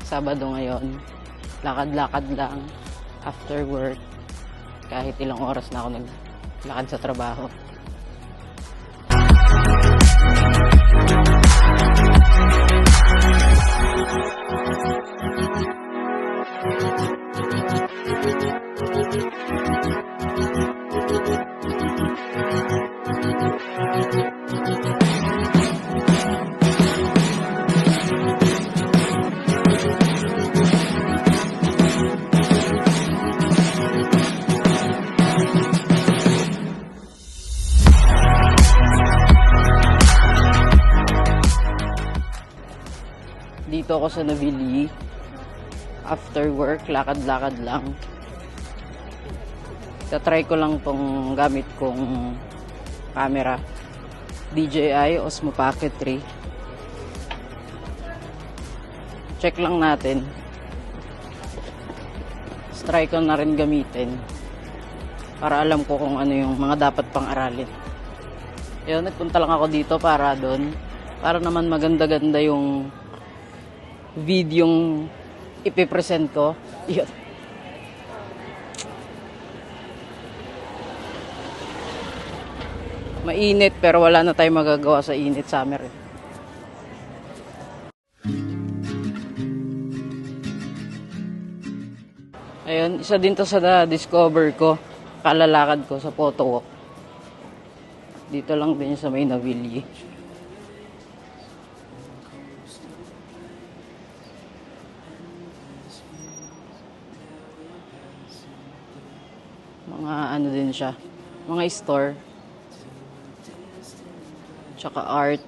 Sabado ngayon. Lakad-lakad lang after work. Kahit ilang oras na ako naglakad sa trabaho. Dito ako sa Navili. After work, lakad-lakad lang. Tatry ko lang tong gamit kong camera. DJI Osmo Pocket 3. Check lang natin. Try ko na rin gamitin para alam ko kung ano yung mga dapat pang aralin. Ayun, nagpunta lang ako dito para doon. Para naman maganda-ganda yung videong ipipresent ko. Yun. Mainit pero wala na tayong magagawa sa init, summer eh. Ayun, isa din to sa na-discover ko, kalalakad ko sa photo walk. Dito lang din sa may Navili. Mga ano din siya, mga store, tsaka art.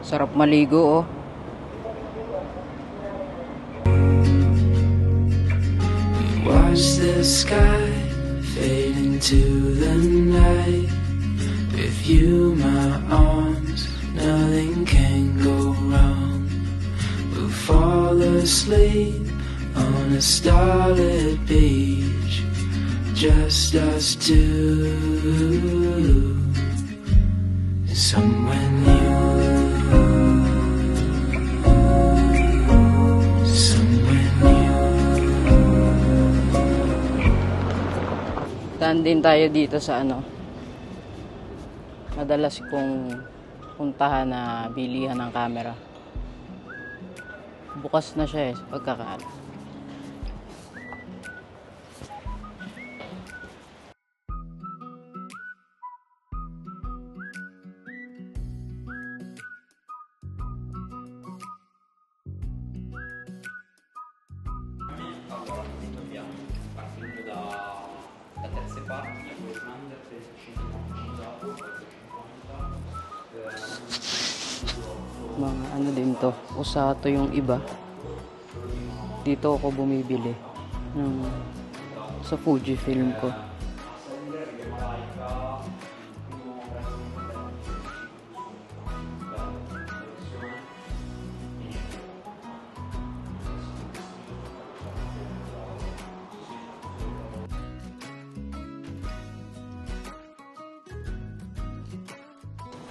Sarap maligo oh. Watch the sky fade into the night. With you, my arms, nothing can go wrong. We'll fall asleep on a starlit beach, just us two, somewhere new, somewhere new. Daan din tayo dito sa ano, madalas kong puntahan na bilihan ng camera. Bukas na siya eh, pagkakaalam. Mga ano din to, usato yung iba. Dito ako bumibili sa Fujifilm ko.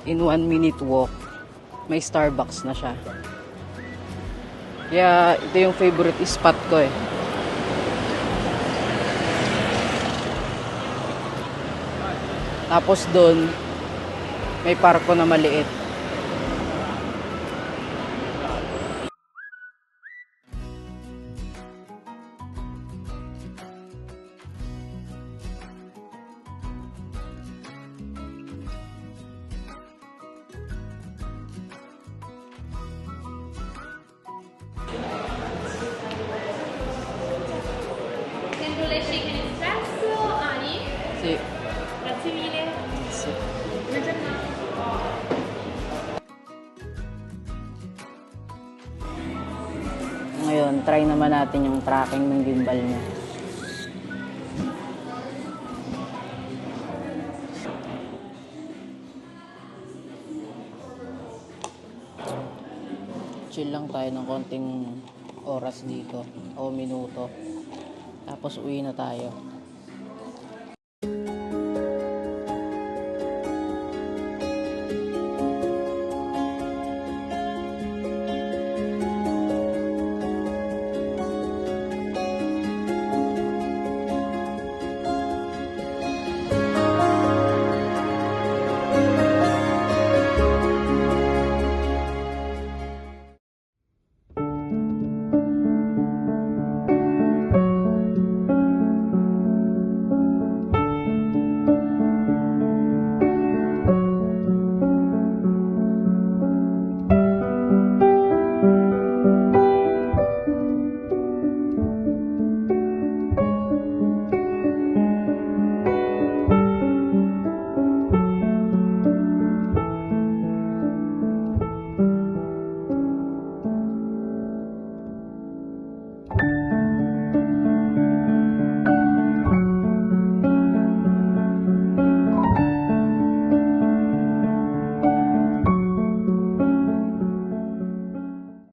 In 1 minute walk, may Starbucks na siya. Kaya ito yung favorite spot ko eh. Tapos doon, may parko na maliit. Shaken espresso, Ani. Sì. Grazie mille. Sì. Buona giornata. Ngayon, try naman natin yung tracking ng gimbal niya. Chill lang tayo ng konting oras dito o minuto. Tapos uwi na tayo.